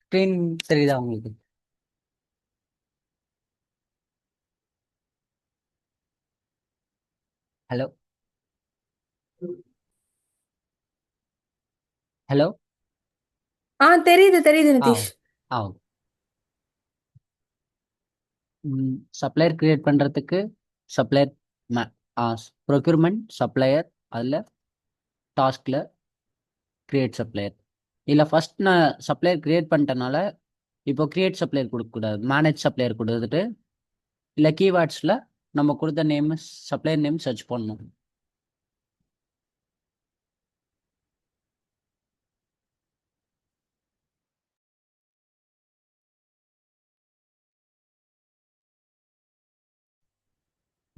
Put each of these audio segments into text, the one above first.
Screen தெரியுதா உங்களுக்கு? Hello? Hello? தெரியுது தெரியுது ஆ நிதிஷ். ஆ சப்ளையர் கிரியேட் பண்ணுறதுக்கு சப்ளையர் ப்ரொக்யூர்மெண்ட் சப்ளையர், அதில் டாஸ்கில் கிரியேட் சப்ளையர். இல்லை ஃபர்ஸ்ட் நான் சப்ளையர் கிரியேட் பண்ணிட்டனால இப்போ கிரியேட் சப்ளையர் கொடுக்கக்கூடாது, மேனேஜ் சப்ளையர் கொடுத்துட்டு இல்லை கீவேர்ட்ஸில் நம்ம கொடுத்த நேம் சப்ளையர் நேம் சர்ச் பண்ணணும்.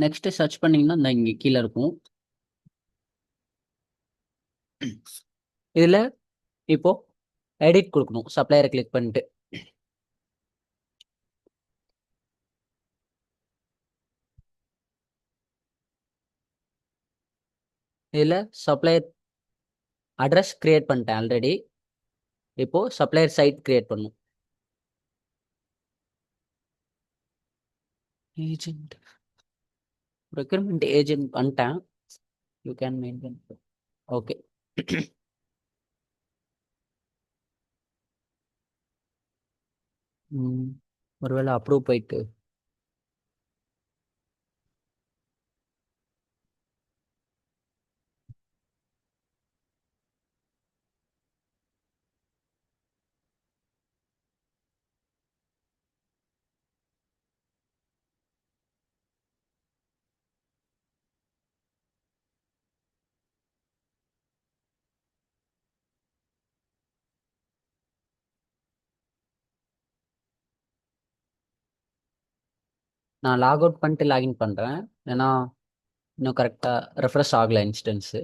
நெக்ஸ்ட்டு சர்ச் பண்ணிங்கன்னா இந்த இங்கே கீழே இருக்கும். இதில் இப்போ எடிட் கொடுக்கணும். சப்ளையரை கிளிக் பண்ணிட்டு இதில் சப்ளையர் அட்ரஸ் கிரியேட் பண்ணிட்டேன் ஆல்ரெடி. இப்போ சப்ளையர் சைட் கிரியேட் பண்ணும். ஏஜென்ட் ரெக்ரூட்மெண்ட் ஏஜென்ட் பண்ணிட்டேன். You can maintain. ஓகே. ஒருவேளை அப்ரூவ் போயிட்டு நான் லாக் அவுட் பண்ணிட்டு லாகின் பண்ணுறேன். ஏன்னா இன்னும் கரெக்டாக ரெஃப்ரெஷ் ஆகலை இன்ஸ்டன்ஸு.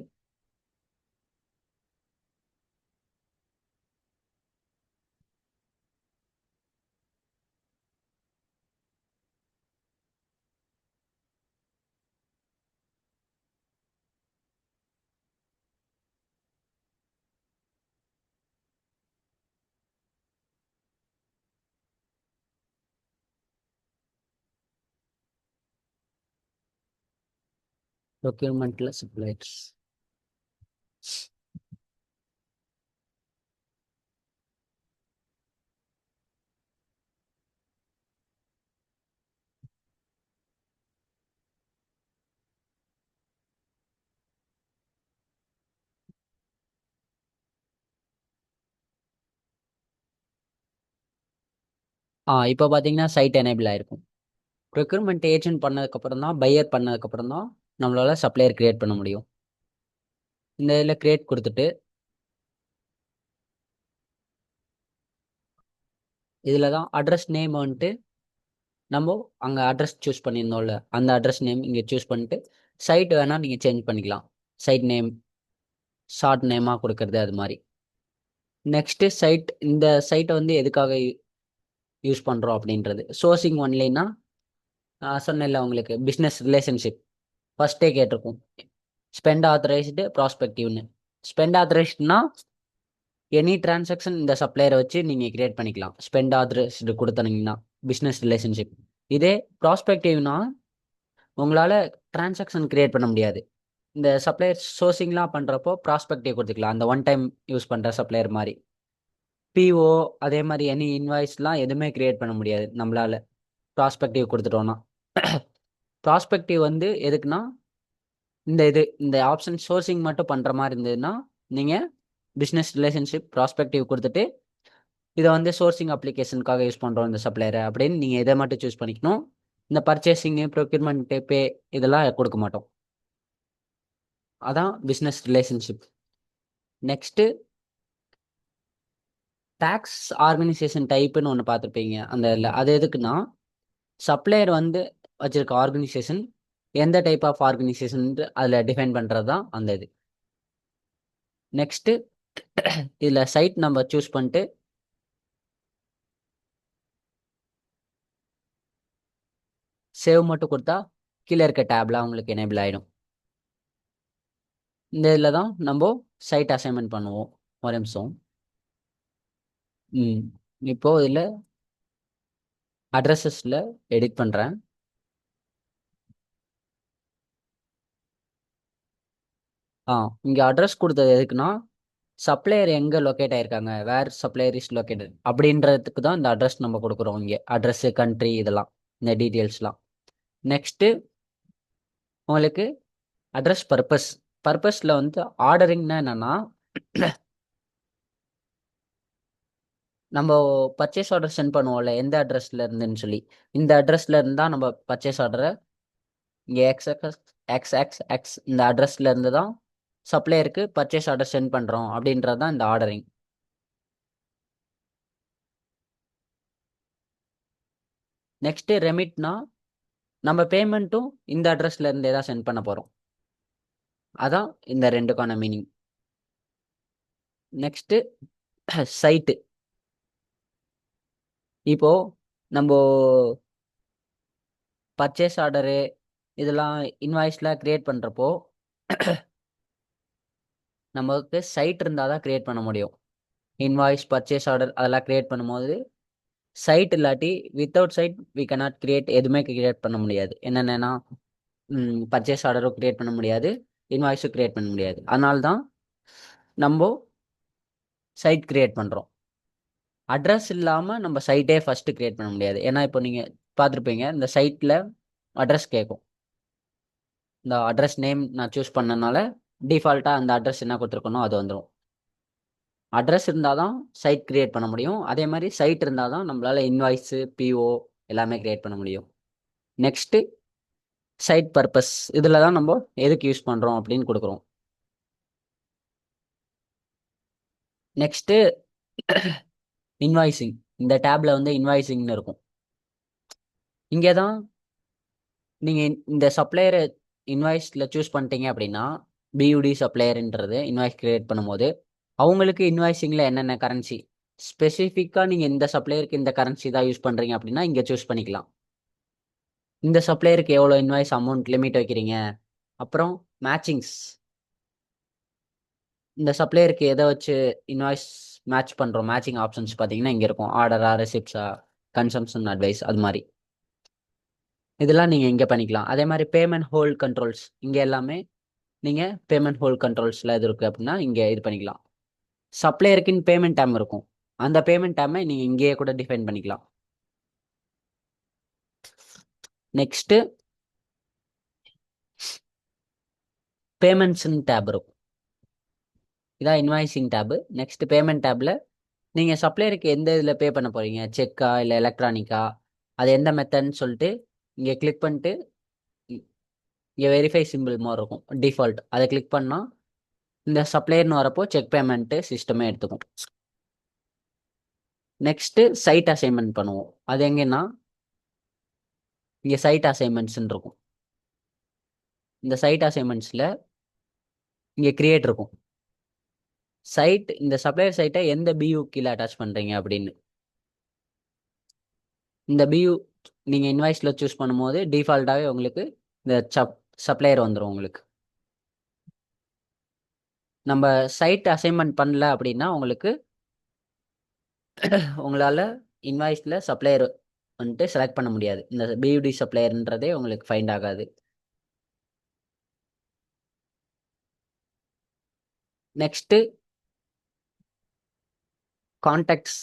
ப்ரொக்யூர்மெண்ட்டில் சப்ளையர்ஸ். இப்போ பார்த்தீங்கன்னா சைட் எனேபிள் ஆயிருக்கும். ப்ரொக்யூர்மெண்ட் ஏஜென்ட் பண்ணதுக்கப்புறம் தான், பையர் பண்ணதுக்கப்புறம் தான் நம்மளால சப்ளையர் கிரியேட் பண்ண முடியும். இந்த இதில் கிரியேட் கொடுத்துட்டு இதில் தான் அட்ரஸ் நேம் வந்துட்டு நம்ம அங்கே அட்ரஸ் சூஸ் பண்ணியிருந்தோம்ல, அந்த அட்ரஸ் நேம் இங்கே சூஸ் பண்ணிட்டு சைட் வேணால் நீங்கள் சேஞ்ச் பண்ணிக்கலாம். சைட் நேம் ஷார்ட் நேமாக கொடுக்கறது அது மாதிரி. நெக்ஸ்ட்டு சைட், இந்த சைட்டை வந்து எதுக்காக யூஸ் பண்ணுறோம் அப்படின்றது சோர்சிங் ஒன்லைனா சொன்னேன்ல உங்களுக்கு, பிஸ்னஸ் ரிலேஷன்ஷிப் ஃபஸ்ட்டே கேட்டிருக்கும். ஸ்பெண்ட் ஆத்தரைஸ்டு ப்ராஸ்பெக்டிவ்னு. ஸ்பெண்ட் ஆத்தரைஸ்டுனா எனி டிரான்சாக்ஷன் இந்த சப்ளையரை வச்சு நீங்கள் கிரியேட் பண்ணிக்கலாம். ஸ்பெண்ட் ஆத்தரைஸ்டு கொடுத்தனீங்கன்னா பிஸ்னஸ் ரிலேஷன்ஷிப். இதே ப்ராஸ்பெக்டிவ்னா உங்களால் டிரான்சாக்ஷன் கிரியேட் பண்ண முடியாது. இந்த சப்ளையர் சோர்சிங்லாம் பண்ணுறப்போ ப்ராஸ்பெக்டிவ் கொடுத்துக்கலாம், அந்த ஒன் டைம் யூஸ் பண்ணுற சப்ளையர் மாதிரி. பிஓ அதே மாதிரி எனி இன்வாய்ஸ்லாம் எதுவுமே கிரியேட் பண்ண முடியாது நம்மளால ப்ராஸ்பெக்டிவ் கொடுத்துட்டோன்னா. ப்ராஸ்பெக்டிவ் வந்து எதுக்குன்னா, இந்த ஆப்ஷன் சோர்சிங் மட்டும் பண்ணுற மாதிரி இருந்ததுன்னா நீங்கள் பிஸ்னஸ் ரிலேஷன்ஷிப் ப்ராஸ்பெக்டிவ் கொடுத்துட்டு இதை வந்து சோர்சிங் அப்ளிகேஷனுக்காக யூஸ் பண்ணுறோம் இந்த சப்ளையரை அப்படின்னு நீங்கள் இதை மட்டும் சூஸ் பண்ணிக்கணும். இந்த பர்ச்சேசிங்கு ப்ரொக்யூர்மெண்ட்டு பே இதெல்லாம் கொடுக்க மாட்டோம். அதான் business relationship. Next tax organisation டைப்புன்னு ஒன்று பார்த்துருப்பீங்க அந்த இதில். அது எதுக்குன்னா, சப்ளையர் வந்து வச்சிருக்க ஆர்கனைசேஷன் எந்த டைப் ஆஃப் ஆர்கனைசேஷன் அதில் டிஃபைன் பண்ணுறது தான் அந்த இது. நெக்ஸ்ட்டு இதில் சைட் நம்ம சூஸ் பண்ணிட்டு சேவ் மட்டும் கொடுத்தா கீழே இருக்க டேப்லாம் உங்களுக்கு எனேபிள் ஆகிடும். இந்த இதில் தான் நம்ம சைட் அசைன்மெண்ட் பண்ணுவோம். ஒரு நிமிஷம். ம் இப்போ இதில் அட்ரஸஸில் எடிட் பண்ணுறேன். இங்கே அட்ரஸ் கொடுத்தது எதுக்குன்னா சப்ளையர் எங்கே லொக்கேட் ஆயிருக்காங்க, வேர் சப்ளையர் இஸ் லொக்கேட்டட் அப்படின்றதுக்கு தான் இந்த அட்ரஸ் நம்ம கொடுக்குறோம். இங்கே அட்ரஸ்ஸு, கண்ட்ரி, இதெல்லாம் இந்த டீட்டெயில்ஸ்லாம். நெக்ஸ்ட்டு உங்களுக்கு அட்ரஸ் பர்பஸ். பர்பஸில் வந்து ஆர்டரிங்னா என்னென்னா நம்ம பர்ச்சேஸ் ஆர்டர் சென்ட் பண்ணுவோம்ல எந்த அட்ரஸ்ல இருந்துன்னு சொல்லி, இந்த அட்ரஸ்ல இருந்தால் நம்ம பர்ச்சேஸ் ஆர்டரை இங்கே எக்ஸ் இந்த அட்ரஸ்ல இருந்து தான் சப்ளையருக்கு பர்ச்சேஸ் ஆர்டர் சென்ட் பண்ணுறோம் அப்படின்றது தான் இந்த ஆர்டரிங். நெக்ஸ்ட்டு ரெமிட்னா நம்ம பேமெண்ட்டும் இந்த அட்ரஸ்ல இருந்தே தான் சென்ட் பண்ண போகிறோம். அதான் இந்த ரெண்டுக்கான மீனிங். Next site. இப்போ நம்ம பர்ச்சேஸ் ஆர்டரு இதெல்லாம் இன்வாய்ஸ்லாம் க்ரியேட் பண்ணுறப்போ நமக்கு சைட் இருந்தால் தான் க்ரியேட் பண்ண முடியும். இன்வாய்ஸ், பர்ச்சேஸ் ஆர்டர் அதெல்லாம் க்ரியேட் பண்ணும்போது சைட் இல்லாட்டி without site we cannot create, எதுவுமே கிரியேட் பண்ண முடியாது. என்னென்னா பர்ச்சேஸ் ஆர்டரும் கிரியேட் பண்ண முடியாது, இன்வாய்ஸும் கிரியேட் பண்ண முடியாது. அதனால தான் நம்ம சைட் கிரியேட் பண்ணுறோம். அட்ரஸ் இல்லாமல் நம்ம சைட்டே ஃபஸ்ட்டு கிரியேட் பண்ண முடியாது. ஏன்னா இப்போ நீங்கள் பார்த்துருப்பீங்க இந்த சைட்டில் அட்ரஸ் கேட்கும். இந்த அட்ரஸ் நேம் நான் சூஸ் பண்ணனால டிஃபால்ட்டாக அந்த அட்ரஸ் என்ன கொடுத்துருக்கணும் அது வந்துடும். அட்ரஸ் இருந்தால் தான் சைட் கிரியேட் பண்ண முடியும். அதே மாதிரி சைட் இருந்தால் தான் நம்மளால் இன்வாய்ஸு, பிஓ எல்லாமே கிரியேட் பண்ண முடியும். Next site purpose. இதில் தான் நம்ம எதுக்கு யூஸ் பண்ணுறோம் அப்படின்னு கொடுக்குறோம். Next invoicing. இந்த டேப்ல வந்து இன்வாய்ஸிங்னு இருக்கும். இங்கே தான் நீங்கள் இந்த சப்ளையரை இன்வாய்ஸில் சூஸ் பண்ணிட்டீங்க அப்படின்னா பியூடி சப்ளையர்ன்றது இன்வாய்ஸ் கிரியேட் பண்ணும்போது அவங்களுக்கு இன்வாய்ஸிங்கில் என்னென்ன கரன்சி ஸ்பெசிஃபிக்காக நீங்கள் இந்த சப்ளையருக்கு இந்த கரன்சி தான் யூஸ் பண்ணுறீங்க அப்படின்னா இங்கே சூஸ் பண்ணிக்கலாம். இந்த சப்ளையருக்கு எவ்வளோ இன்வாய்ஸ் அமௌண்ட் லிமிட் வைக்கிறீங்க. அப்புறம் மேட்சிங்ஸ். இந்த சப்ளையருக்கு எதை வச்சு இன்வாய்ஸ் மேட்ச் பண்ணுறோம், மேட்சிங் ஆப்ஷன்ஸ் பார்த்தீங்கன்னா இங்கே இருக்கும். ஆர்டரா, ரெசிப்ட்ஸா, கன்சம்ஷன் அட்வைஸ், அது மாதிரி இதெல்லாம் நீங்கள் இங்கே பண்ணிக்கலாம். அதே மாதிரி பேமெண்ட் ஹோல்ட் கண்ட்ரோல்ஸ், இங்கே எல்லாமே நீங்கள் பேமெண்ட் ஹோல்ட் கண்ட்ரோல்ஸில் எது இருக்குது அப்படின்னா இங்கே இது பண்ணிக்கலாம். சப்ளையருக்குன்னு பேமெண்ட் டைம் இருக்கும். அந்த பேமெண்ட் டைமை நீங்கள் இங்கேயே கூட டிஃபைன் பண்ணிக்கலாம். நெக்ஸ்ட்டு பேமெண்ட்ஸ்ன்னு டேப் இருக்கும். இதான் இன்வாய்ஸிங் டேபு. நெக்ஸ்ட் பேமெண்ட் டேப்பில் நீங்கள் சப்ளையருக்கு எந்த இதில் பே பண்ண போகிறீங்க, செக்கா இல்லை எலக்ட்ரானிக்கா, அது எந்த மெத்தட்னு சொல்லிட்டு இங்கே கிளிக் பண்ணிட்டு இங்கே வெரிஃபை சிம்பிள் மாதிரி இருக்கும் டிஃபால்ட், அதை கிளிக் பண்ணால் இந்த சப்ளையர்னு வரப்போ செக் பேமெண்ட்டு சிஸ்டமே எடுத்துக்கும். நெக்ஸ்ட்டு சைட் அசைன்மெண்ட் பண்ணுவோம். அது எங்கன்னா இங்கே சைட் அசைன்மெண்ட்ஸ்ன்னு இருக்கும். இந்த சைட் அசைன்மெண்ட்ஸில் இங்கே கிரியேட் இருக்கும். சைட், இந்த சப்ளையர் சைட்டை எந்த பியூ கீழே அட்டாச் பண்ணுறீங்க அப்படின்னு. இந்த பியூ நீங்கள் இன்வாய்ஸில் சூஸ் பண்ணும்போது டிஃபால்ட்டாகவே உங்களுக்கு இந்த சப்ளையர் வந்துடும். உங்களுக்கு நம்ம சைட் அசைன்மெண்ட் பண்ணல அப்படின்னா உங்களுக்கு உங்களால் இன்வாய்ஸில் சப்ளையர் வந்துட்டு செலக்ட் பண்ண முடியாது. இந்த பியூடி சப்ளையர்ன்றதே உங்களுக்கு ஃபைண்ட் ஆகாது. Next contacts.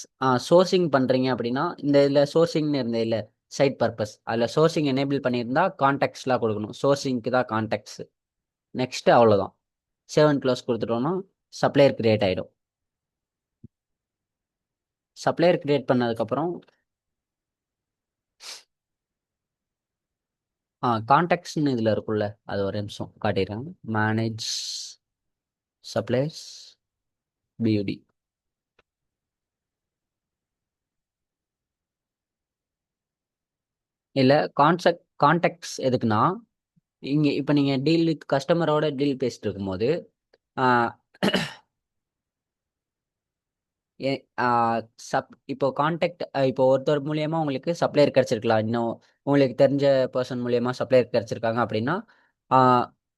சோர்சிங் பண்ணுறீங்க அப்படின்னா இந்த இதில் சோர்சிங்னு இருந்த இல்லை சைட் பர்பஸ், அதில் சோர்சிங் எனேபிள் பண்ணியிருந்தா கான்டாக்ட்ஸ்லாம் கொடுக்கணும். சோர்சிங்க்கு தான் கான்டாக்ட்ஸ். நெக்ஸ்ட்டு அவ்வளோதான். சேவ் அண்ட் க்ளோஸ் கொடுத்துட்டோன்னா சப்ளையர் கிரியேட் ஆகிடும். சப்ளையர் கிரியேட் பண்ணதுக்கப்புறம் கான்டாக்ட்ஸ்னு இதில் இருக்குல்ல, அது ஒரு நிமிஷம் காட்டிடுறேன். மேனேஜ் சப்ளையர்ஸ் பியூடி. இல்லை கான்டாக்ட்ஸ் எதுக்குன்னா இங்கே இப்போ நீங்கள் டீல் வித் கஸ்டமரோட டீல் பேசிட்டு இருக்கும்போது இப்போ கான்டாக்ட் இப்போ ஒருத்தர் மூலியமா உங்களுக்கு சப்ளையர் கிடைச்சிருக்கலாம். இன்னும் உங்களுக்கு தெரிஞ்ச பர்சன் மூலியமா சப்ளையர் கிடைச்சிருக்காங்க அப்படின்னா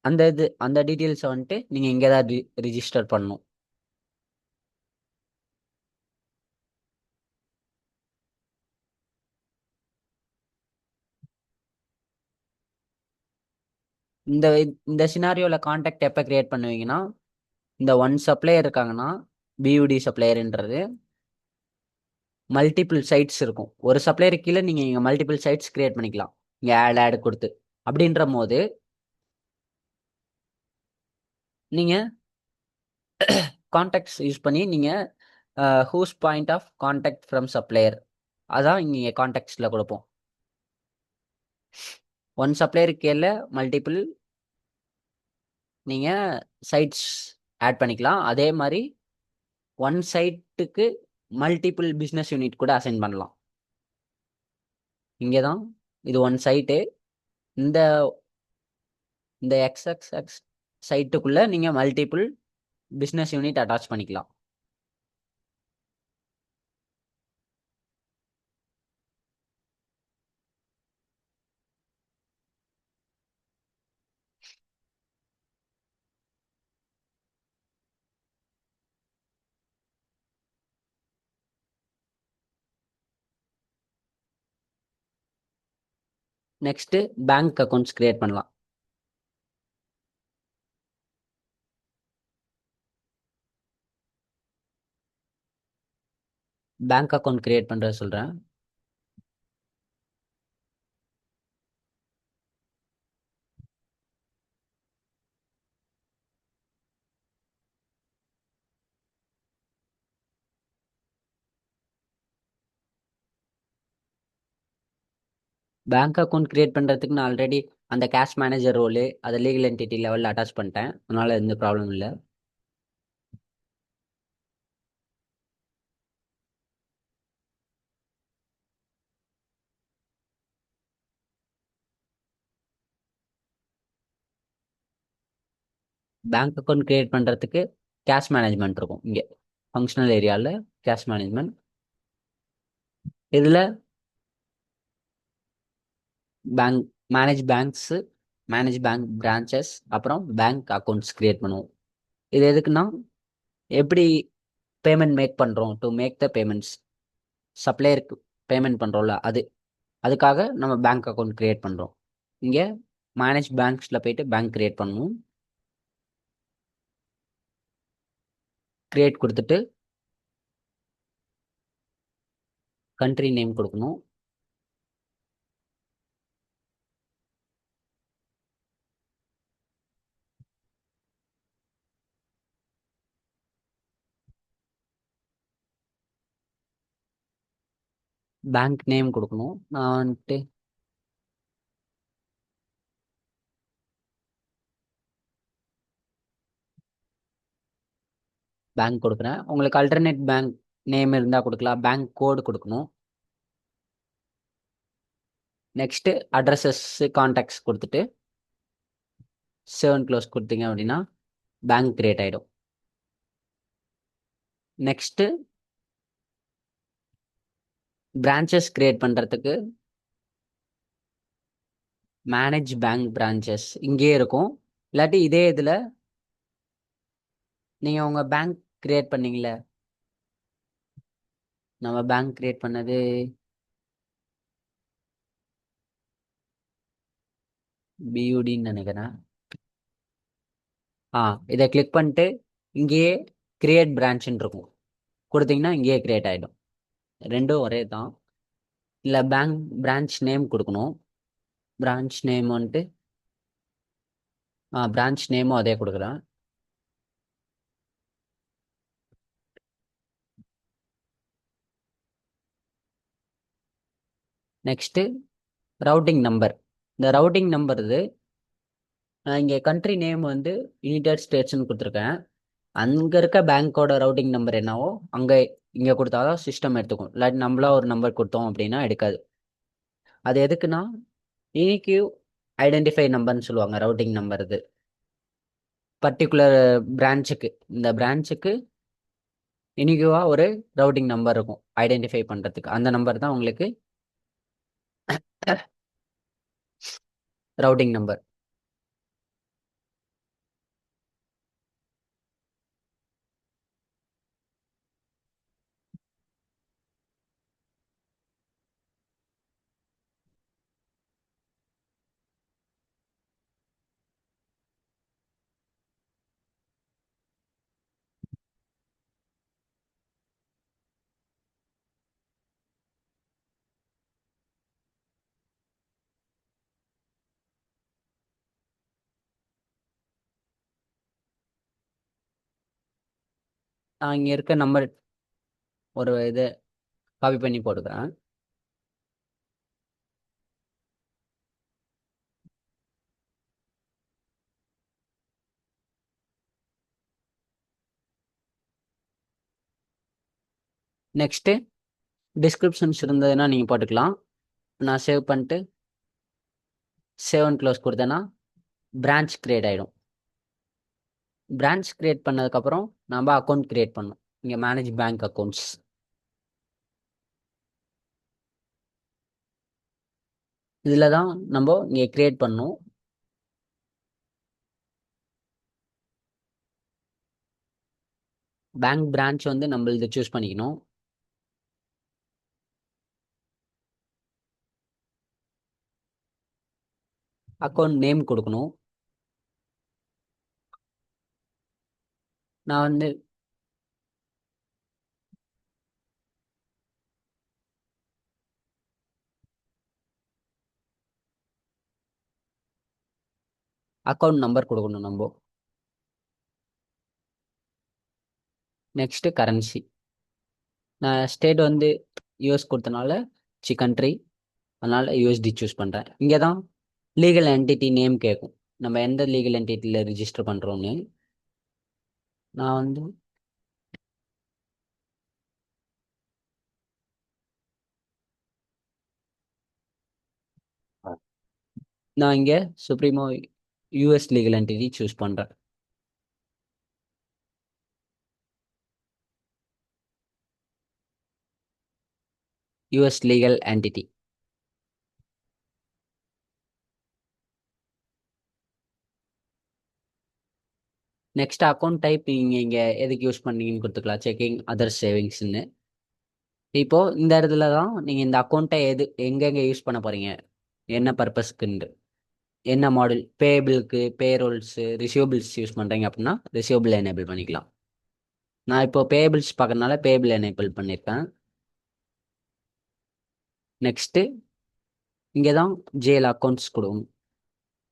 அந்த டீட்டெயில்ஸை வந்துட்டு நீங்கள் இங்கே தான் ரிஜிஸ்டர் பண்ணணும். இந்த இந்த சினாரியோவில் காண்டாக்ட் எப்போ கிரியேட் பண்ணுவீங்கன்னா, இந்த ஒன் சப்ளையர் இருக்காங்கன்னா பியூடி சப்ளையர்ன்றது மல்டிபிள் சைட்ஸ் இருக்கும். ஒரு சப்ளையர் கீழே நீங்கள் இங்கே மல்டிபிள் சைட்ஸ் கிரியேட் பண்ணிக்கலாம் இங்கே ஆட் கொடுத்து. அப்படின்ற போது நீங்கள் காண்டாக்ட்ஸ் யூஸ் பண்ணி நீங்கள் whose point of contact from supplier அதான் இங்கே காண்டாக்ட்ஸில் கொடுப்போம். ஒன் சப்ளையர் கீழே மல்டிபிள் நீங்கள் சைட்ஸ் ஆட் பண்ணிக்கலாம். அதே மாதிரி ஒன் சைட்டுக்கு மல்டிபிள் பிஸ்னஸ் யூனிட் கூட அசைன் பண்ணலாம். இங்கே தான் இது ஒன் சைட்டு. இந்த இந்த எக்ஸ்எக்ஸ்எக்ஸ் சைட்டுக்குள்ளே நீங்கள் மல்டிபிள் பிஸ்னஸ் யூனிட் அட்டாச் பண்ணிக்கலாம். நெக்ஸ்ட்டு பேங்க் அக்கௌண்ட்ஸ் கிரியேட் பண்ணலாம். பேங்க் அக்கௌண்ட் கிரியேட் பண்ணுறது சொல்கிறேன். பேங்க் அக்கௌண்ட் கிரியேட் பண்ணுறதுக்கு நான் ஆல்ரெடி அந்த கேஷ் மேனேஜர் ரோலு அதை லீகல் என்டிட்டி லெவலில் அட்டாச் பண்ணிட்டேன். அதனால் எந்த ப்ராப்ளம் இல்லை. பேங்க் அக்கௌண்ட் கிரியேட் பண்ணுறதுக்கு கேஷ் மேனேஜ்மெண்ட் இருக்கும் இங்கே ஃபங்க்ஷனல் ஏரியாவில். கேஷ் மேனேஜ்மெண்ட் இதில் bank banks manage bank branches அப்புறம் பேங்க் அக்கௌண்ட்ஸ் கிரியேட் பண்ணுவோம். இது எதுக்குன்னா எப்படி பேமெண்ட் மேக் பண்ணுறோம் டு மேக் த பேமெண்ட்ஸ் சப்ளையருக்கு பேமெண்ட் பண்ணுறோம்ல அதுக்காக நம்ம பேங்க் அக்கௌண்ட் கிரியேட் பண்ணுறோம். இங்கே மேனேஜ் பேங்க்ஸில் போயிட்டு பேங்க் கிரியேட் பண்ணணும். கிரியேட் கொடுத்துட்டு கண்ட்ரி நேம் கொடுக்கணும். பேங்க் நேம் கொடுக்கணும். நான் வந்துட்டு பேங்க் கொடுக்குறேன். உங்களுக்கு அல்டர்னேட் பேங்க் நேம் இருந்தால் கொடுக்கலாம். பேங்க் கோடு கொடுக்கணும். நெக்ஸ்ட்டு அட்ரஸஸ் கான்டாக்ட்ஸ் கொடுத்துட்டு சேவ் அண்ட் க்ளோஸ் கொடுத்தீங்க அப்படின்னா பேங்க் கிரியேட் ஆகிடும். நெக்ஸ்ட்டு பிரான்ச்சஸ் கிரியேட் பண்ணுறதுக்கு மேனேஜ் பேங்க் பிரான்ச்சஸ் இங்கேயே இருக்கும். இல்லாட்டி இதே இதில் நீங்கள் உங்கள் பேங்க் கிரியேட் பண்ணீங்களே, நம்ம பேங்க் கிரியேட் பண்ணது பியூடின்னு நினைக்கிறேன். இதை கிளிக் பண்ணிட்டு இங்கேயே கிரியேட் பிரான்ச்சுன்னு இருக்கும். கொடுத்தீங்கன்னா இங்கேயே கிரியேட் ஆகிடும். ரெண்டும் ஒரே தான். இல்லை பேங்க் பிரான்ச் நேம் கொடுக்கணும். பிரான்ச் நேம் வந்துட்டு பிரான்ச் நேமும் அதே கொடுக்குறேன். Next routing number. இந்த ரவுட்டிங் நம்பர் இது இங்கே கண்ட்ரி நேம் வந்து யுனைடெட் ஸ்டேட்ஸ்னு கொடுத்துருக்கேன். அங்கே இருக்க பேங்க்கோட ரவுட்டிங் நம்பர் என்னவோ அங்கே இங்கே கொடுத்தாதான் சிஸ்டம் எடுத்துக்கும். இல்லாட்டி நம்மளா ஒரு நம்பர் கொடுத்தோம் அப்படின்னா எடுக்காது. அது எதுக்குன்னா யூனிக்யூ ஐடென்டிஃபை நம்பர்னு சொல்லுவாங்க. ரவுட்டிங் நம்பர் இது பர்டிகுலர் பிரான்ச்சுக்கு, இந்த பிரான்ச்சுக்கு யூனிக்யூவாக ஒரு ரவுட்டிங் நம்பர் இருக்கும் ஐடென்டிஃபை பண்ணுறதுக்கு. அந்த நம்பர் தான் உங்களுக்கு ரவுட்டிங் நம்பர். நான் இங்கே இருக்க நம்பர் ஒரு இது காப்பி பண்ணி போட்டுக்கிறேன். நெக்ஸ்ட்டு டிஸ்கிரிப்ஷன்ஸ் இருந்ததுன்னா நீங்கள் போட்டுக்கலாம். நான் சேவ் பண்ணிட்டு சேவ் அண்ட் க்ளோஸ் கொடுத்தேன்னா பிரான்ச் கிரியேட் ஆகிடும். பிரான்ச் கிரியேட் பண்ணதுக்கப்புறம் நம்ம அக்கௌண்ட் கிரியேட் பண்ணணும். இங்கே மேனேஜ் பேங்க் அக்கௌண்ட்ஸ் இதில் தான் நம்ம இங்கே கிரியேட் பண்ணணும். பேங்க் பிரான்ச் வந்து நம்ம இதை சூஸ் பண்ணிக்கணும். அக்கௌண்ட் நேம் கொடுக்கணும். நான் வந்து அக்கௌண்ட் நம்பர் கொடுக்கணும் நம்ம. Next currency. நான் ஸ்டேட் வந்து யூஎஸ் கொடுத்தனால கண்ட்ரி, அதனால் யூஎஸ்டி சூஸ் பண்ணுறேன். இங்கே தான் லீகல் என்டிட்டி நேம் கேட்கும், நம்ம எந்த லீகல் என்டிட்டியில் ரிஜிஸ்டர் பண்ணுறோன்னு. நான் வந்து நான் இங்கே Supremo US legal entity choose பண்ணுறேன். US legal entity. Next account type நீங்கள் இங்கே எதுக்கு யூஸ் பண்ணீங்கன்னு கொடுத்துக்கலாம். செக்கிங், அதர் சேவிங்ஸ்ன்னு. இப்போது இந்த இடத்துல தான் நீங்கள் இந்த அக்கௌண்ட்டை எங்கெங்கே யூஸ் பண்ண போகிறீங்க, என்ன பர்பஸ்க்குன்னு, என்ன மாடல், பேபிளுக்கு, பேரோல்ஸு, ரிசீவபிள்ஸ் யூஸ் பண்ணுறீங்க அப்படின்னா ரிசீவபிள் எனேபிள் பண்ணிக்கலாம். நான் இப்போ பேபிள்ஸ் பார்க்கறதுனால பேபிள் எனேபிள் பண்ணியிருக்கேன். நெக்ஸ்ட்டு இங்கே தான் ஜேஎல் அக்கௌண்ட்ஸ் கொடுக்கணும்.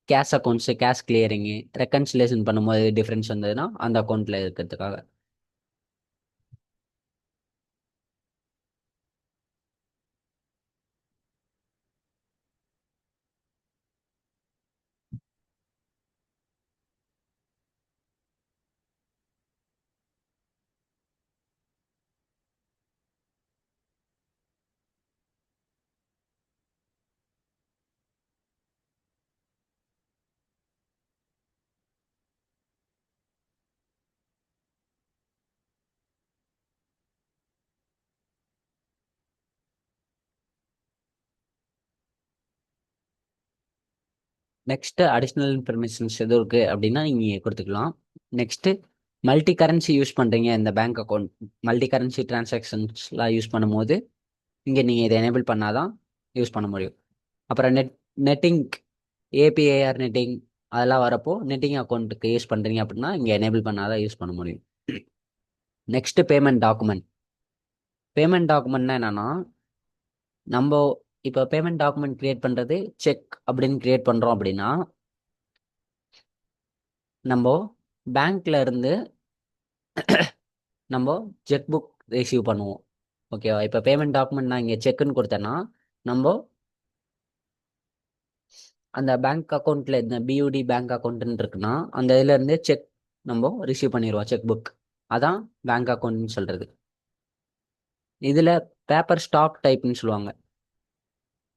கேஷ் அக்கௌண்ட்ஸு, கேஷ் கிளியரிங்கு, ரெக்கன்சிலேஷன் பண்ணும்போது டிஃப்ரென்ஸ் வந்ததுன்னா அந்த அக்கௌண்ட்டில் இருக்கிறதுக்காக. நெக்ஸ்ட்டு அடிஷ்னல் இன்ஃபர்மேஷன்ஸ் எதுவும் இருக்குது அப்படின்னா நீங்கள் கொடுத்துக்கலாம். நெக்ஸ்ட்டு மல்டி கரன்சி யூஸ் பண்ணுறீங்க இந்த பேங்க் அக்கௌண்ட், மல்டி கரன்சி டிரான்சாக்ஷன்ஸ்லாம் யூஸ் பண்ணும்போது இங்கே நீங்கள் இதை எனேபிள் பண்ணால் தான் யூஸ் பண்ண முடியும். அப்புறம் நெட்டிங், ஏபிஐஆர் நெட்டிங் அதெல்லாம் வரப்போ நெட்டிங் அக்கௌண்ட்டுக்கு யூஸ் பண்ணுறீங்க அப்படின்னா இங்கே எனேபிள் பண்ணால் தான் யூஸ் பண்ண முடியும். Next payment document. பேமெண்ட் டாக்குமெண்ட்னா என்னென்னா, நம்ம இப்போ பேமெண்ட் டாக்குமெண்ட் கிரியேட் பண்ணுறது செக் அப்படின்னு கிரியேட் பண்ணுறோம் அப்படின்னா நம்ம பேங்க்ல இருந்து நம்ம செக் புக் ரிசீவ் பண்ணுவோம். ஓகேவா? இப்போ பேமெண்ட் டாக்குமெண்ட் நான் இங்கே செக்குன்னு கொடுத்தேன்னா நம்ம அந்த பேங்க் அக்கௌண்ட்டில் இந்த பியூடி பேங்க் அக்கௌண்ட்டுன்னு இருக்குன்னா அந்த இதுலேருந்து செக் நம்ம ரிசீவ் பண்ணிடுவோம், செக் புக். அதான் பேங்க் அக்கௌண்ட்னு சொல்கிறது. இதில் பேப்பர் ஸ்டாக் டைப்னு சொல்லுவாங்க.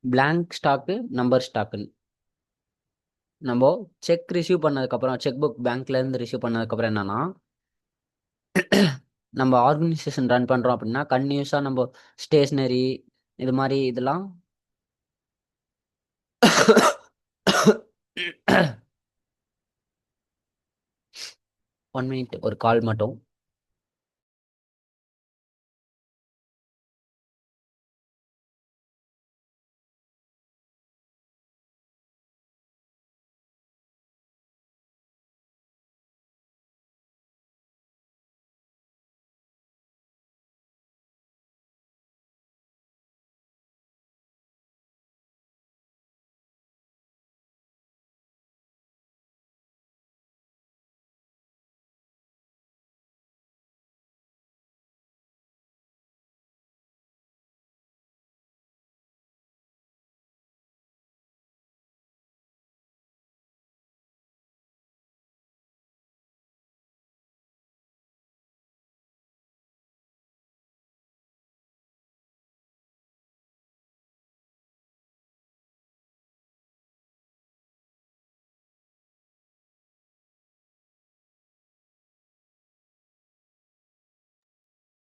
பிளாங்க் ஸ்டாக்கு, நம்பர் ஸ்டாக்குன்னு. நம்ம செக் ரிசீவ் பண்ணதுக்கப்புறம், செக் புக் பேங்க்லேருந்து ரிசீவ் பண்ணதுக்கப்புறம் என்னன்னா, நம்ம ஆர்கனைசேஷன் ரன் பண்ணுறோம் அப்படின்னா கன்டினியூஸாக நம்ம ஸ்டேஷ்னரி இது மாதிரி இதெல்லாம் 1 மினிட், ஒரு கால் மட்டும்.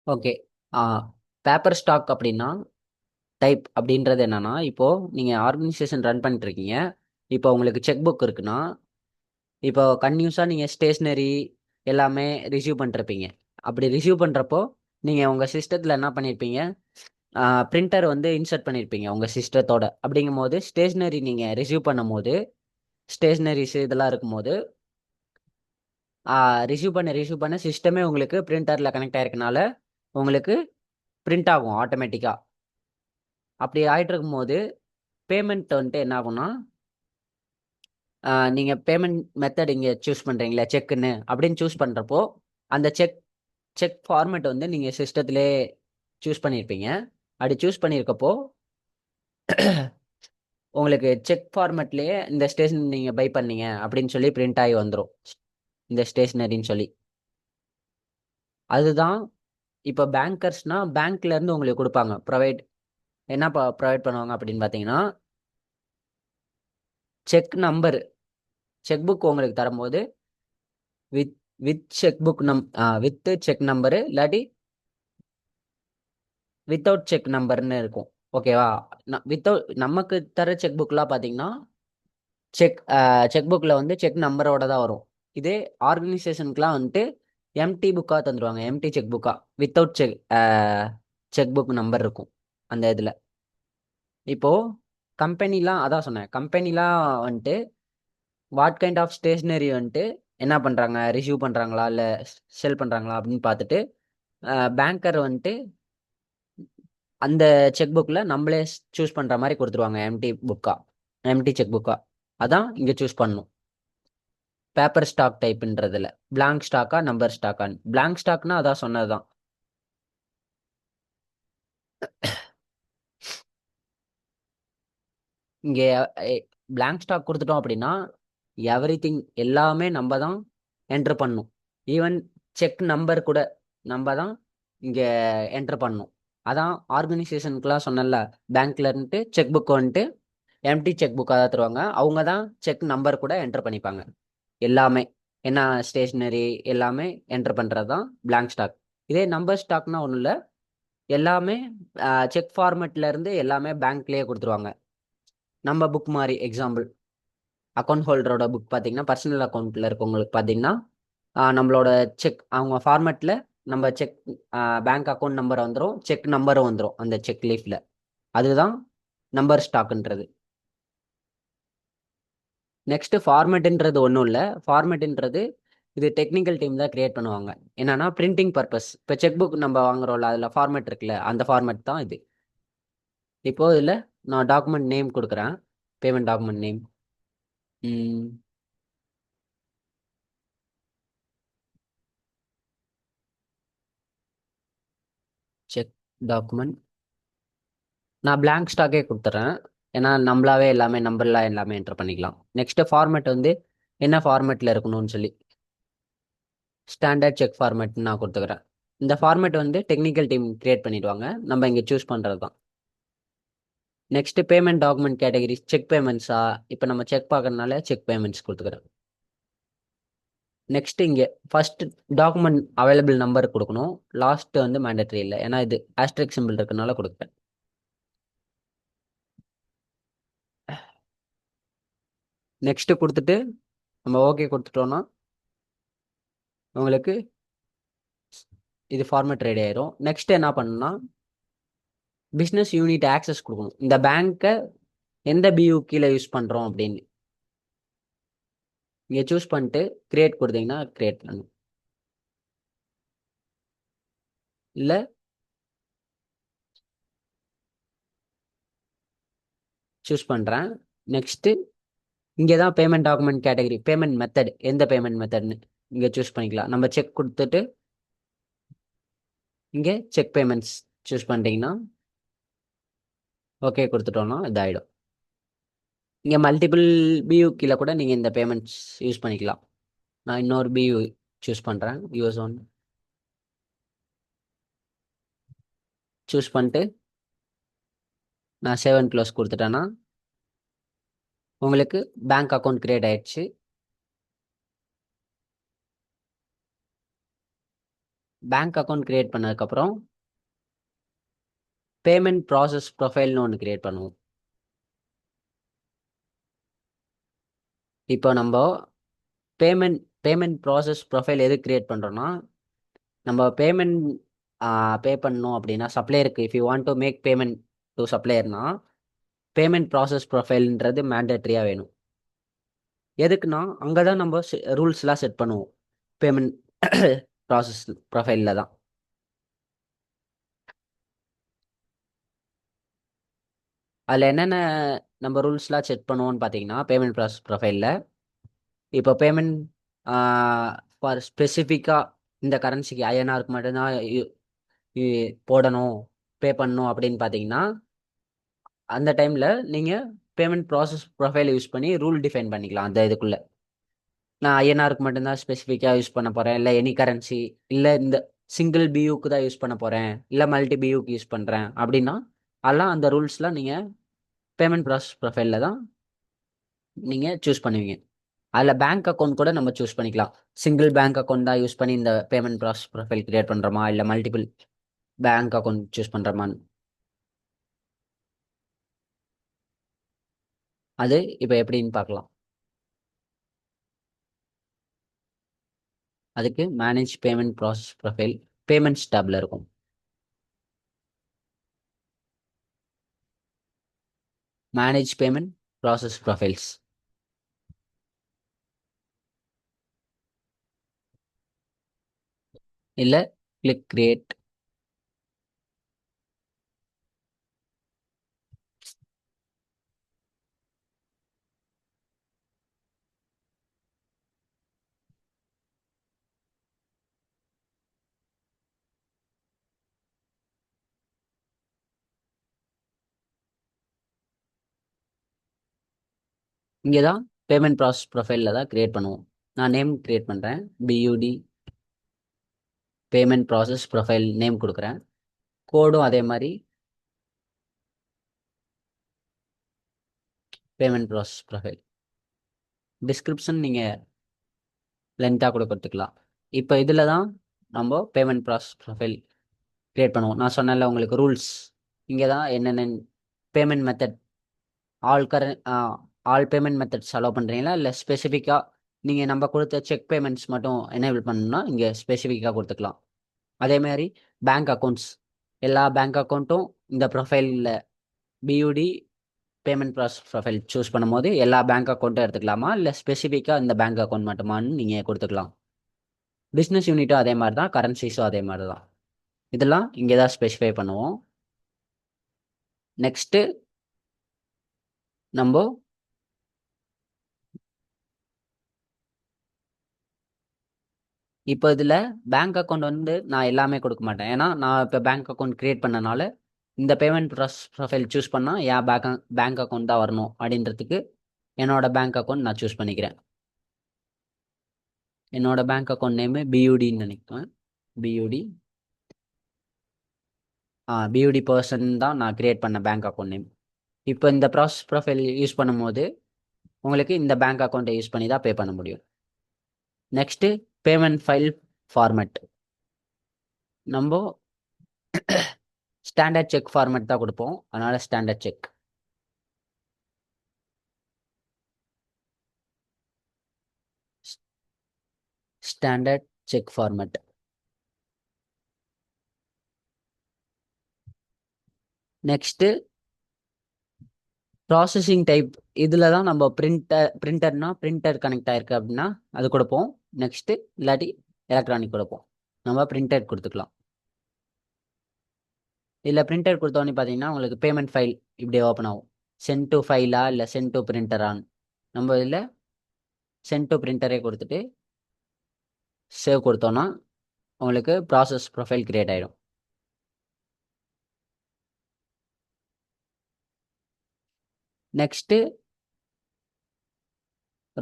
ஓகே. பேப்பர் ஸ்டாக் அப்படின்னா டைப் அப்படின்றது என்னன்னா, இப்போ நீங்கள் ஆர்கனைசேஷன் ரன் பண்ணிட்டு இருக்கீங்க. இப்போ உங்களுக்கு செக் புக் இருக்குன்னா, இப்போ கன்யூஸாக நீங்கள் ஸ்டேஷ்னரி எல்லாமே ரிசீவ் பண்ணிருப்பீங்க. அப்படி ரிசீவ் பண்ணுறப்போ நீங்கள் உங்கள் சிஸ்டத்தில் என்ன பண்ணியிருப்பீங்க, பிரிண்டர் வந்து இன்சர்ட் பண்ணியிருப்பீங்க உங்கள் சிஸ்டத்தோட. அப்படிங்கும்போது ஸ்டேஷ்னரி நீங்கள் ரிசீவ் பண்ணும்போது, ஸ்டேஷ்னரிஸ் இதெல்லாம் இருக்கும்போது ரிசீவ் பண்ண சிஸ்டமே உங்களுக்கு பிரிண்டரில் கனெக்ட் ஆயிருக்கனால உங்களுக்கு பிரிண்ட் ஆகும் ஆட்டோமேட்டிக்காக. அப்படி ஆகிட்டு இருக்கும்போது பேமெண்ட் வந்துட்டு என்ன ஆகும்னா, நீங்கள் பேமெண்ட் மெத்தட் இங்கே சூஸ் பண்ணுறீங்களா செக்குன்னு அப்படின்னு சூஸ் பண்ணுறப்போ அந்த செக் செக் ஃபார்மேட் வந்து நீங்கள் சிஸ்டத்திலே சூஸ் பண்ணியிருப்பீங்க. அப்படி சூஸ் பண்ணியிருக்கப்போ உங்களுக்கு செக் ஃபார்மேட்லேயே இந்த ஸ்டேஷன் நீங்கள் பை பண்ணீங்க அப்படின்னு சொல்லி பிரிண்ட் ஆகி வந்துடும், இந்த ஸ்டேஷ்னரின்னு சொல்லி. அதுதான் இப்போ பேங்கர்ஸ்னால் பேங்க்லேருந்து உங்களுக்கு கொடுப்பாங்க என்ன ப்ரொவைட் பண்ணுவாங்க அப்படின்னு பார்த்தீங்கன்னா, செக் நம்பர் செக் புக் உங்களுக்கு தரும்போது with with check book with check number இல்லாட்டி வித்தவுட் செக் நம்பர்னு இருக்கும். ஓகேவா? வித்தவுட் நமக்கு தர செக் புக்லாம் பார்த்தீங்கன்னா செக் செக் புக்கில் வந்து செக் நம்பரோட தான் வரும். இதே ஆர்கனைசேஷனுக்குலாம் வந்துட்டு எம்டி புக்காக தந்துடுவாங்க, எம்டி செக் புக்காக வித்தவுட் செக் புக் நம்பர் இருக்கும் அந்த இதில். இப்போது கம்பெனிலாம் அதான் சொன்னேன், கம்பெனிலாம் வந்துட்டு வாட் கைண்ட் ஆஃப் ஸ்டேஷ்னரி வந்துட்டு என்ன பண்ணுறாங்க, ரிசீவ் பண்ணுறாங்களா இல்லை செல் பண்ணுறாங்களா அப்படின்னு பார்த்துட்டு பேங்கர் வந்துட்டு அந்த செக் புக்கில் நம்மளே சூஸ் பண்ணுற மாதிரி கொடுத்துருவாங்க, எம்டி செக் புக்கா. அதான் இங்கே சூஸ் பண்ணணும் பேப்பர் ஸ்டாக் டைப்ன்றதுல. பிளாங்க் ஸ்டாக்கா நம்பர் ஸ்டாக்கான்னு. பிளாங்க் ஸ்டாக்னா அதான் சொன்னதுதான். இங்கே பிளாங்க் ஸ்டாக் கொடுத்துட்டோம் அப்படின்னா எவ்ரிதிங் எல்லாமே நம்ம தான் என்ட்ரு பண்ணணும். ஈவன் செக் நம்பர் கூட நம்ம தான் இங்கே என்ட்ரு பண்ணணும். அதான் ஆர்கனைசேஷனுக்குலாம் சொன்னல, பேங்க்ல இருந்துட்டு செக் புக் வந்துட்டு எம்டி செக் புக்காக தான் தருவாங்க. அவங்க தான் செக் நம்பர் கூட என்ட்ரு பண்ணிப்பாங்க. எல்லாமே என்ன ஸ்டேஷ்னரி எல்லாமே என்ட்ரு பண்ணுறது தான் பிளாங்க் ஸ்டாக். இதே நம்பர் ஸ்டாக்னா ஒன்றும் இல்லை, எல்லாமே செக் ஃபார்மேட்ல இருந்து எல்லாமே பேங்க்லேயே கொடுத்துருவாங்க. நம்ம புக் மாதிரி எக்ஸாம்பிள் அக்கௌண்ட் ஹோல்டரோட புக் பார்த்தீங்கன்னா, பர்சனல் அக்கௌண்ட்டில் இருக்கவங்களுக்கு பார்த்தீங்கன்னா நம்மளோட செக் அவங்க ஃபார்மேட்டில் நம்ம செக் பேங்க் அக்கௌண்ட் நம்பர் வந்துடும், செக் நம்பரும் வந்துடும் அந்த செக் லீஃபில். அதுதான் நம்பர் ஸ்டாக்குன்றது. நெக்ஸ்ட் ஃபார்மேட்டுன்றது ஒன்றும் இல்லை. ஃபார்மேட்டுன்றது இது டெக்னிக்கல் டீம் தான் கிரியேட் பண்ணுவாங்க. என்னன்னா பிரிண்டிங் பர்பஸ். இப்போ செக் புக் நம்ம வாங்குறோம்ல, அதில் ஃபார்மேட் இருக்குல்ல, அந்த ஃபார்மேட் தான் இது. இப்போ இதில் நான் டாக்குமெண்ட் நேம் கொடுக்குறேன், payment document name. Check document நான் பிளாங்க் ஸ்டாக்கே கொடுத்துட்றேன். ஏன்னா நம்மளாவே எல்லாமே நம்பர்லாம் எல்லாமே என்டர் பண்ணிக்கலாம். நெக்ஸ்ட் ஃபார்மேட் வந்து என்ன ஃபார்மேட்டில் இருக்கணும்னு சொல்லி ஸ்டாண்டர்ட் செக் ஃபார்மேட்னு நான் கொடுத்துக்கிறேன். இந்த ஃபார்மேட் வந்து டெக்னிக்கல் டீம் கிரியேட் பண்ணிடுவாங்க, நம்ம இங்கே சூஸ் பண்ணுறது தான். Next payment document category cheque பேமெண்ட்ஸா, இப்போ நம்ம செக் பார்க்கறதுனால செக் பேமெண்ட்ஸ் கொடுத்துக்கிறேன். நெக்ஸ்ட் இங்கே ஃபர்ஸ்ட் டாக்குமெண்ட் அவைலபிள் நம்பர் கொடுக்கணும், லாஸ்ட் வந்து மேண்டட்ரி இல்லை, ஏன்னா இது ஆஸ்ட்ரிக் சிம்பிள் இருக்கனால கொடுக்குறேன். நெக்ஸ்ட் கொடுத்துட்டு நம்ம ஓகே கொடுத்துட்டோம்னா உங்களுக்கு இது ஃபார்மேட் ரெடி ஆயிரும். நெக்ஸ்ட் என்ன பண்ணணும்னா பிஸ்னஸ் யூனிட் ஆக்சஸ் கொடுக்கணும். இந்த பேங்க்கை எந்த பியூ கீழே யூஸ் பண்ணுறோம் அப்படின்னு இங்கே சூஸ் பண்ணிட்டு கிரியேட் கொடுத்தீங்கன்னா கிரியேட் பண்ணணும். இல்லை சூஸ் பண்ணுறேன். நெக்ஸ்ட்டு இங்கே தான் payment document category payment method எந்த பேமெண்ட் மெத்தட்னு இங்கே சூஸ் பண்ணிக்கலாம். நம்ம செக் கொடுத்துட்டு இங்கே செக் பேமெண்ட்ஸ் சூஸ் பண்ணிட்டீங்கன்னா ஓகே கொடுத்துட்டோம்னா இதாகிடும். இங்கே மல்டிபிள் பியூ கீழே கூட நீங்கள் இந்த பேமெண்ட்ஸ் யூஸ் பண்ணிக்கலாம். நான் இன்னொரு பியூ சூஸ் பண்ணுறேன், யூஎஸ் ஒன் சூஸ் பண்ணிட்டு நான் சேவ் அண்ட் க்ளோஸ் கொடுத்துட்டேன்னா உங்களுக்கு பேங்க் அக்கௌண்ட் கிரியேட் ஆயிடுச்சு. பேங்க் அக்கௌண்ட் கிரியேட் பண்ணதுக்கப்புறம் பேமெண்ட் ப்ராசஸ் ப்ரொஃபைல்னு ஒன்று கிரியேட் பண்ணுவோம். இப்போ நம்ம பேமெண்ட் பேமெண்ட் ப்ராசஸ் ப்ரொஃபைல் எது கிரியேட் பண்ணுறோன்னா, நம்ம பேமெண்ட் பே பண்ணணும் அப்படின்னா சப்ளையருக்கு, if you want to make payment to சப்ளையர்னா பேமெண்ட் ப்ராசஸ் ப்ரொஃபைல்ன்றது மேண்டேட்ரியாக வேணும். எதுக்குன்னா அங்கே தான் நம்ம ரூல்ஸ்லாம் செட் பண்ணுவோம். பேமெண்ட் ப்ராசஸ் ப்ரொஃபைலில் தான். அதில் என்னென்ன நம்ம ரூல்ஸ்லாம் செட் பண்ணுவோம்னு பார்த்தீங்கன்னா, பேமெண்ட் ப்ராசஸ் ப்ரொஃபைலில் இப்போ பேமெண்ட் ஃபார் ஸ்பெசிஃபிக்காக இந்த கரன்சிக்கு ஐஎன்ஆருக்கு மட்டும்தான் போடணும், பே பண்ணணும் அப்படின்னு பார்த்தீங்கன்னா, அந்த டைமில் நீங்கள் பேமெண்ட் ப்ராசஸ் ப்ரொஃபைல் யூஸ் பண்ணி ரூல் டிஃபைன் பண்ணிக்கலாம். அந்த இதுக்குள்ளே நான் ஐஎன்ஆருக்கு மட்டும்தான் ஸ்பெசிஃபிக்காக யூஸ் பண்ண போகிறேன், இல்லை எனி கரன்சி, இல்லை இந்த சிங்கிள் பியூக்கு தான் யூஸ் பண்ண போகிறேன், இல்லை மல்டி பியூக்கு யூஸ் பண்ணுறேன் அப்படின்னா அதெல்லாம் அந்த ரூல்ஸ்லாம் நீங்கள் பேமெண்ட் ப்ராசஸ் ப்ரொஃபைலில் தான் நீங்கள் சூஸ் பண்ணுவீங்க. அதில் பேங்க் அக்கௌண்ட் கூட நம்ம சூஸ் பண்ணிக்கலாம். சிங்கிள் பேங்க் அக்கௌண்ட் தான் யூஸ் பண்ணி இந்த பேமெண்ட் ப்ராசஸ் ப்ரொஃபைல் கிரியேட் பண்ணுறோமா, இல்லை மல்டிபிள் பேங்க் அக்கௌண்ட் சூஸ் பண்ணுறோமான்னு. அது இப்போ எப்படின்னு பார்க்கலாம். அதுக்கு manage payment process profile payments டேப்ல இருக்கும். Manage payment process profiles. இல்லை கிளிக் கிரியேட். இங்கே தான் பேமெண்ட் ப்ராசஸ் ப்ரொஃபைலில் தான் கிரியேட் பண்ணுவோம். நான் நேம் கிரியேட் பண்ணுறேன், பியூடி பேமெண்ட் ப்ராசஸ் ப்ரொஃபைல் நேம் கொடுக்குறேன். கோடும் அதே மாதிரி பேமெண்ட் ப்ராசஸ் ப்ரொஃபைல். டிஸ்கிரிப்ஷன் நீங்கள் லென்த்தாக கூட கொடுத்துக்கலாம். இப்போ இதில் தான் நம்ம பேமெண்ட் ப்ராசஸ் ப்ரொஃபைல் கிரியேட் பண்ணுவோம். நான் சொன்னேன்ல உங்களுக்கு ரூல்ஸ், இங்கே தான் என்னென்ன payment method all all payment methods allow பண்ணுறீங்களா, இல்லை ஸ்பெசிஃபிக்காக நீங்கள் நம்ம கொடுத்த செக் பேமெண்ட்ஸ் மட்டும் எனேபிள் பண்ணணும்னா இங்கே ஸ்பெசிஃபிக்காக கொடுத்துக்கலாம். அதேமாதிரி பேங்க் அக்கௌண்ட்ஸ், எல்லா பேங்க் அக்கௌண்ட்டும் இந்த ப்ரொஃபைலில் பியூடி பேமெண்ட் ப்ராசஸ் ப்ரொஃபைல் சூஸ் பண்ணும்போது எல்லா பேங்க் அக்கௌண்ட்டும் எடுத்துக்கலாமா, இல்லை ஸ்பெசிஃபிக்காக இந்த பேங்க் அக்கௌண்ட் மட்டுமான்னு நீங்கள் கொடுத்துக்கலாம். பிஸ்னஸ் யூனிட்டும் அதே மாதிரி தான், கரன்சிஸும் அதே மாதிரி தான். இதெல்லாம் இங்கே தான் ஸ்பெசிஃபை பண்ணுவோம். நெக்ஸ்ட்டு நம்ம இப்போ இதில் பேங்க் அக்கௌண்ட் வந்து நான் எல்லாமே கொடுக்க மாட்டேன். ஏன்னா நான் இப்போ பேங்க் அக்கௌண்ட் கிரியேட் பண்ணனால இந்த பேமெண்ட் ப்ராசஸ் ப்ரொஃபைல் சூஸ் பண்ணால் என் பேங்க் அக்கௌண்ட் தான் வரணும் அப்படின்றதுக்கு என்னோட பேங்க் அக்கௌண்ட் நான் சூஸ் பண்ணிக்கிறேன். என்னோட பேங்க் அக்கௌண்ட் நேமு பியூடின்னு நினைக்கிறேன். பியூடி பியூடி பர்சன் தான் நான் கிரியேட் பண்ண பேங்க் அக்கௌண்ட் நேம். இப்போ இந்த ப்ராசஸ் ப்ரொஃபைல் யூஸ் பண்ணும்போது உங்களுக்கு இந்த பேங்க் அக்கௌண்ட்டை யூஸ் பண்ணி தான் பே பண்ண முடியும். Next payment file format. நம்ம ஸ்டாண்டர்ட் செக் ஃபார்மேட் தான் கொடுப்போம், அதனால standard check. Standard check format. Next processing type. இதில் தான் நம்ம பிரிண்டர்னா பிரிண்டர் கனெக்ட் ஆயிருக்கு அப்படின்னா அது கொடுப்போம். நெக்ஸ்ட்டு இல்லாட்டி எலக்ட்ரானிக் கொடுப்போம். நம்ம பிரிண்டர் கொடுத்துக்கலாம். இதில் பிரிண்டர் கொடுத்தோன்னே பார்த்தீங்கன்னா உங்களுக்கு பேமெண்ட் ஃபைல் இப்படி ஓப்பன் ஆகும். சென்ட் டு ஃபைலா இல்லை சென்ட் டு பிரிண்டரான்னு நம்ம இதில் சென்ட் டு பிரிண்டரே கொடுத்துட்டு சேவ் கொடுத்தோன்னா உங்களுக்கு ப்ராசஸ் ப்ரொஃபைல் கிரியேட் ஆகிடும். நெக்ஸ்ட்டு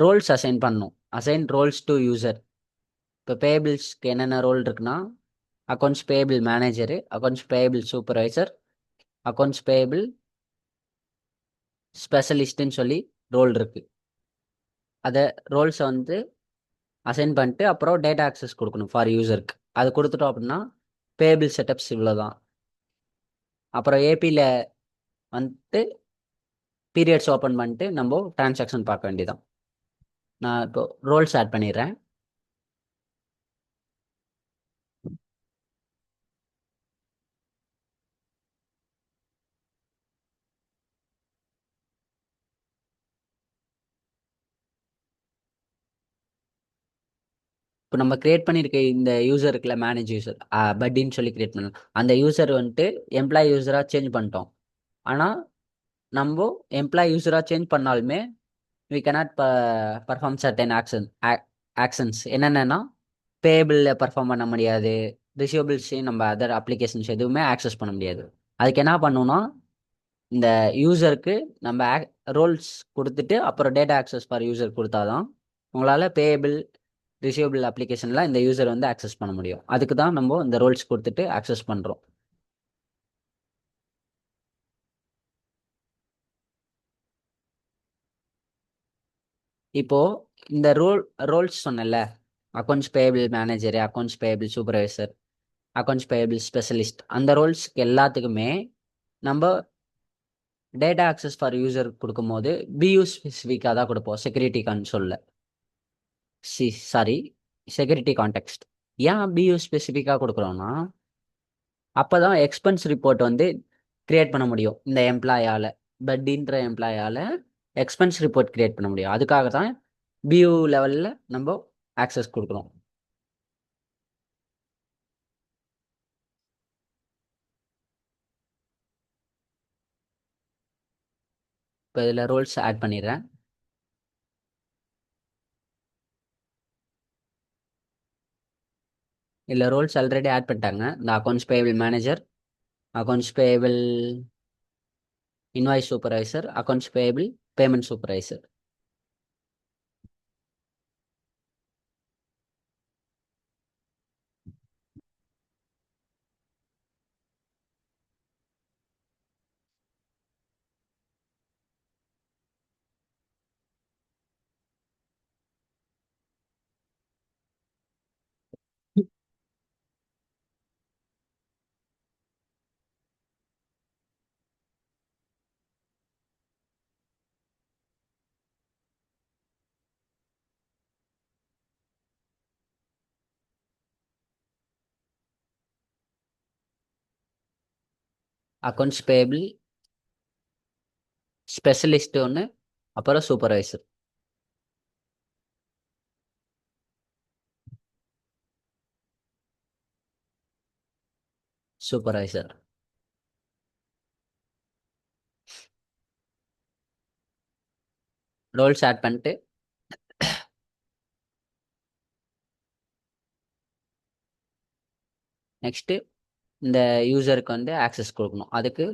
ரோல்ஸ் அசைன் பண்ணணும். Assign roles to user. இப்போ பேபிள்ஸ்க்கு என்னென்ன ரோல் இருக்குன்னா, accounts payable manager, accounts payable supervisor, accounts payable ஸ்பெஷலிஸ்ட்டுன்னு சொல்லி ரோல் இருக்குது. அதை ரோல்ஸை வந்து அசைன் பண்ணிட்டு அப்புறம் டேட்டா ஆக்சஸ் கொடுக்கணும் ஃபார் யூசருக்கு. அது கொடுத்துட்டோம் அப்படின்னா பேபிள் செட்டப்ஸ் இவ்வளோதான். அப்புறம் ஏபியில் வந்துட்டு பீரியட்ஸ் ஓப்பன் பண்ணிட்டு நம்ம டிரான்சாக்ஷன் பார்க்க வேண்டியதான். நான் இப்போ ரோல்ஸ் ஆட் பண்ணிடுறேன். இப்போ நம்ம கிரியேட் பண்ணியிருக்க இந்த யூசர் இருக்குல்ல, மேனேஜ் யூசர் பட்டின்னு சொல்லி கிரியேட் பண்ணலாம். அந்த யூசர் வந்துட்டு எம்ப்ளாயி யூசராக சேஞ்ச் பண்ணிட்டோம். ஆனால் நம்ம எம்ப்ளாயி யூசராக சேஞ்ச் பண்ணாலுமே we cannot perform certain actions என்னென்னா பேபிளில் பர்ஃபார்ம் பண்ண முடியாது, ரிசீவபிள்ஸையும் நம்ம அதர் அப்ளிகேஷன்ஸ் எதுவுமே ஆக்சஸ் பண்ண முடியாது. அதுக்கு என்ன பண்ணணும்னா இந்த யூசருக்கு நம்ம ரோல்ஸ் கொடுத்துட்டு அப்புறம் டேட்டா ஆக்சஸ் ஃபார் யூசர் கொடுத்தாதான் உங்களால் பேபிள் ரிசீவபிள் அப்ளிகேஷனில் இந்த யூசர் வந்து ஆக்சஸ் பண்ண முடியும். அதுக்கு தான் நம்ம இந்த ரோல்ஸ் கொடுத்துட்டு ஆக்சஸ் பண்ணுறோம். இப்போ இந்த ரோல்ஸ் சொன்னேன்ல, accounts payable manager, accounts payable supervisor, accounts payable specialist, அந்த ரோல்ஸ்க்கு எல்லாத்துக்குமே நம்ம டேட்டா ஆக்சஸ் ஃபார் யூசர் கொடுக்கும்போது பியூ ஸ்பெசிஃபிக்காக தான் கொடுப்போம். செக்யூரிட்டி கன்சோலில் சாரி செக்யூரிட்டி கான்டெக்ஸ்ட். ஏன் பியூ ஸ்பெசிஃபிக்காக கொடுக்குறோன்னா அப்போ தான் எக்ஸ்பென்ஸ் ரிப்போர்ட் வந்து கிரியேட் பண்ண முடியும். இந்த எம்ப்ளாயால் பட்டின்ற எம்ப்ளாயால் எக்ஸ்பென்ஸ் ரிப்போர்ட் கிரியேட் பண்ண முடியும். அதுக்காக தான் பியூ லெவலில் நம்ம ஆக்சஸ் கொடுக்குறோம். இப்போ இதில் ரோல்ஸ் ஆட் பண்ணிடுறேன். இல்லை ரோல்ஸ் ஆல்ரெடி ஆட் பண்ணிட்டாங்க. இந்த accounts payable manager, accounts payable invoice supervisor, accounts payable payment supervisor. Accounts payable specialist ஒன்று, அப்புறம் சூப்பர்வைசர். சூப்பர்வைசர் ரோல்ஸ் ஆட் பண்ணிட்டு நெக்ஸ்ட்டு இந்த யூசருக்கு வந்து ஆக்சஸ் கொடுக்கணும். அதுக்கு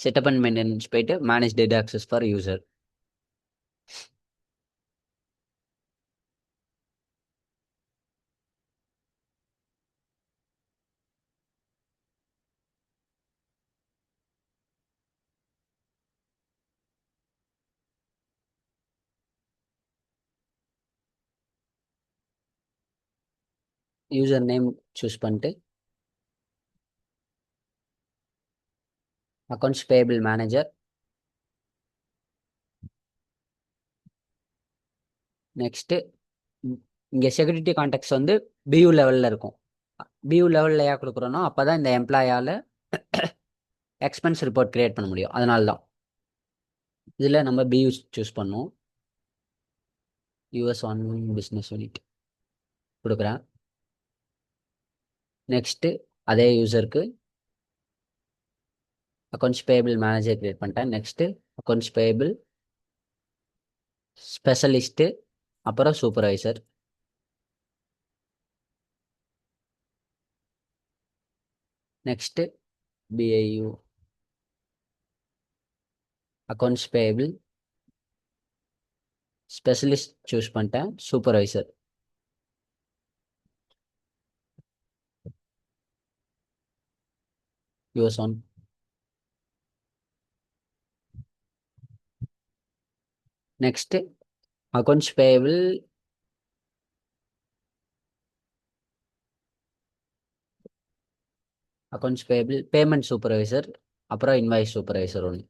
செட்டப் அண்ட் மெயின்டெனன்ஸ் போயிட்டு manage data access for user. User name choose பண்ணிட்டு accounts payable manager, next இங்கே செக்யூரிட்டி கான்டெக்ட்ஸ் வந்து பியூ லெவலில் இருக்கும். பியூ லெவலில் ஏன் கொடுக்குறோன்னா அப்போ தான் இந்த எம்ப்ளாயால் எக்ஸ்பென்ஸ் ரிப்போர்ட் கிரியேட் பண்ண முடியும். அதனால தான் இதில் நம்ம பியூ சூஸ் பண்ணோம். யூஎஸ் ஒன் பிஸ்னஸ் யூனிட் கொடுக்குறேன். நெக்ஸ்ட்டு அதே யூசருக்கு அக்கௌண்ட்ஸ் பேபிள் மேனேஜர் கிரியேட் பண்ணிட்டேன். நெக்ஸ்ட்டு அக்கௌண்ட்ஸ் பேபிள் ஸ்பெஷலிஸ்ட்டு, அப்புறம் supervisor. Next BIU accounts payable specialist choose பண்ணிட்டேன். Supervisor US one. Next accounts payable accounts payable, payment supervisor, அப்புறம் invoice supervisor ஒன்று.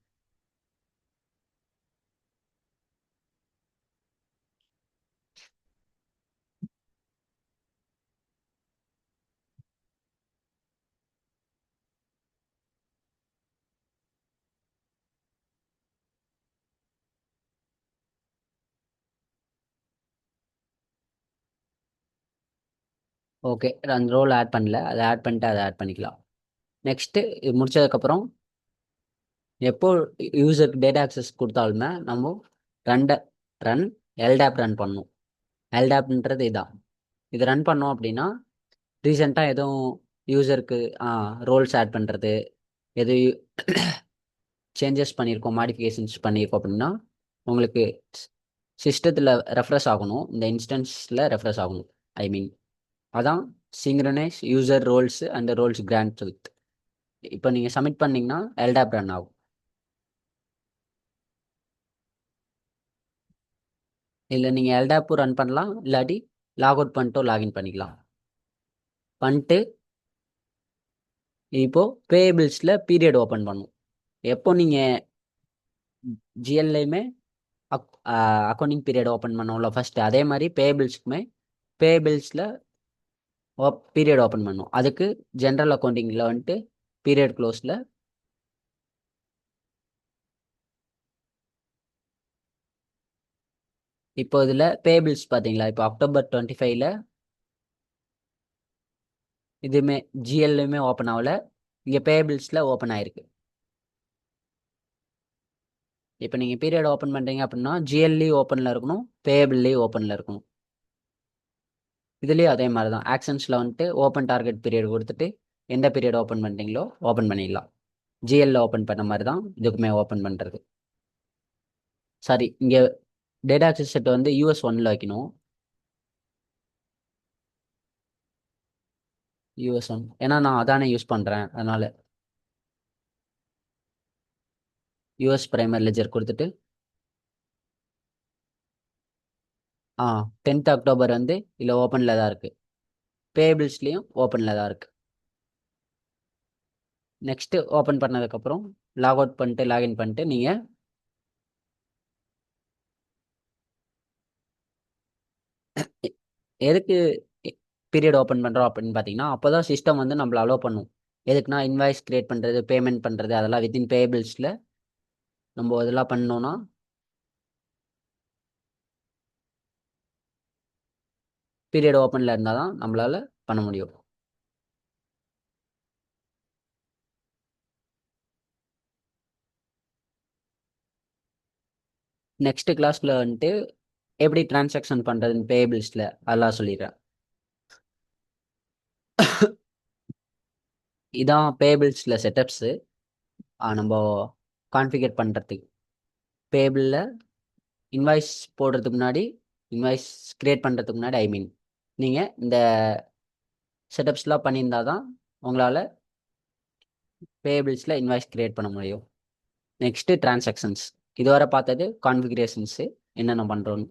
Okay, அந்த role add பண்ணல, அதை ஆட் பண்ணிட்டு அதை ஆட் பண்ணிக்கலாம். நெக்ஸ்ட்டு இது முடிச்சதுக்கப்புறம் எப்போ யூசருக்கு டேட்டா ஆக்சஸ் கொடுத்தாலுமே நம்ம ரன் ரன் எல்டேப் ரன் பண்ணணும். எல்டேப்ன்றது இதான். இது ரன் பண்ணோம் அப்படின்னா ரீசெண்டாக எதுவும் யூசருக்கு ரோல்ஸ் ஆட் பண்ணுறது, எது சேஞ்சஸ் பண்ணியிருக்கோம், மாடிஃபிகேஷன்ஸ் பண்ணியிருக்கோம் அப்படின்னா உங்களுக்கு சிஸ்டத்தில் ரெஃப்ரெஷ் ஆகணும், இந்த இன்ஸ்டன்ஸில் ரெஃப்ரெஷ் ஆகணும். ஐ மீன் அதான் synchronise user roles and roles grant with. இப்போ நீங்கள் சப்மிட் பண்ணிங்கன்னா எல்டாப் ரன் ஆகும். இல்லை நீங்கள் எல்டாப்பும் ரன் பண்ணலாம், இல்லாட்டி லாக் அவுட் பண்ணிட்டோ லாகின் பண்ணிக்கலாம். பண்ணிட்டு இப்போது பேபிள்ஸில் பீரியட் ஓப்பன் பண்ணும். எப்போ நீங்கள் ஜிஎல்லையுமே அக்கௌண்டிங் பீரியட் ஓப்பன் பண்ணோம்ல ஃபஸ்ட்டு, அதே மாதிரி பேபிள்ஸ்க்குமே பேபிள்ஸில் பீரியட் ஓப்பன் பண்ணும். அதுக்கு ஜென்ரல் அக்கௌண்டிங்கில் வந்துட்டு பீரியட் க்ளோஸில் இப்போ இதில் பேபிள்ஸ் பார்த்தீங்களா, இப்போ அக்டோபர் 25ல இதுவுமே ஜிஎல்லுமே ஓப்பன் ஆகல, இங்கே பேபிள்ஸில் ஓப்பன் ஆயிருக்கு. இப்போ நீங்கள் பீரியட் ஓப்பன் பண்ணுறீங்க அப்படின்னா ஜிஎல்லையும் ஓப்பனில் இருக்கணும், பேபிள்லேயும் ஓப்பனில் இருக்கணும். இதுலேயும் அதே மாதிரி தான், ஆக்ஷன்ஸில் வந்துட்டு ஓப்பன் டார்கெட் பீரியட் கொடுத்துட்டு எந்த பீரியட் ஓப்பன் பண்ணுறீங்களோ ஓப்பன் பண்ணிடலாம். ஜிஎல்ல ஓப்பன் பண்ண மாதிரி தான் இதுக்குமே ஓப்பன் பண்ணுறது. சாரி, இங்கே டேட்டா ஆக்சஸ் செட் வந்து US1ல் வைக்கணும். US1 ஏன்னா நான் அதானே யூஸ் பண்ணுறேன், அதனால் யூஎஸ் பிரைமரி லெஜர் கொடுத்துட்டு 10th அக்டோபர் வந்து இல்லை ஓப்பனில் தான் இருக்குது, பேபிள்ஸ்லேயும் ஓப்பனில் தான் இருக்குது. நெக்ஸ்ட்டு ஓப்பன் பண்ணதுக்கப்புறம் லாக் அவுட் பண்ணிட்டு லாகின் பண்ணிட்டு நீங்கள் எதுக்கு பீரியட் ஓப்பன் பண்ணுறோம் அப்படின்னு பார்த்தீங்கன்னா அப்போ தான் சிஸ்டம் வந்து நம்மளை அலோவ் பண்ணும். எதுக்குன்னா இன்வாய்ஸ் கிரியேட் பண்ணுறது, பேமெண்ட் பண்ணுறது, அதெல்லாம் வித்தின் பேபிள்ஸில் நம்ம இதெல்லாம் பண்ணோன்னா பீரியட் ஓப்பனில் இருந்தால் தான் நம்மளால் பண்ண முடியும். நெக்ஸ்ட் கிளாஸில் வந்துட்டு எப்படி டிரான்சாக்ஷன் பண்ணுறதுன்னு பேபிள்ஸில் அதெல்லாம் சொல்லிடுறேன். இதான் பேபிள்ஸில் செட்டப்ஸு நம்ம கான்ஃபிகர் பண்ணுறதுக்கு. பேபிளில் இன்வாய்ஸ் போடுறதுக்கு முன்னாடி, இன்வாய்ஸ் க்ரியேட் பண்ணுறதுக்கு முன்னாடி, ஐ மீன் நீங்கள் இந்த செட்டப்ஸ்லாம் பண்ணியிருந்தால் தான் உங்களால் பேபிள்ஸில் இன்வாய்ஸ் க்ரியேட் பண்ண முடியும். Next transactions. இதுவரை பார்த்தது கான்ஃபிகரேஷன்ஸு என்னென்ன பண்ணுறோன்னு.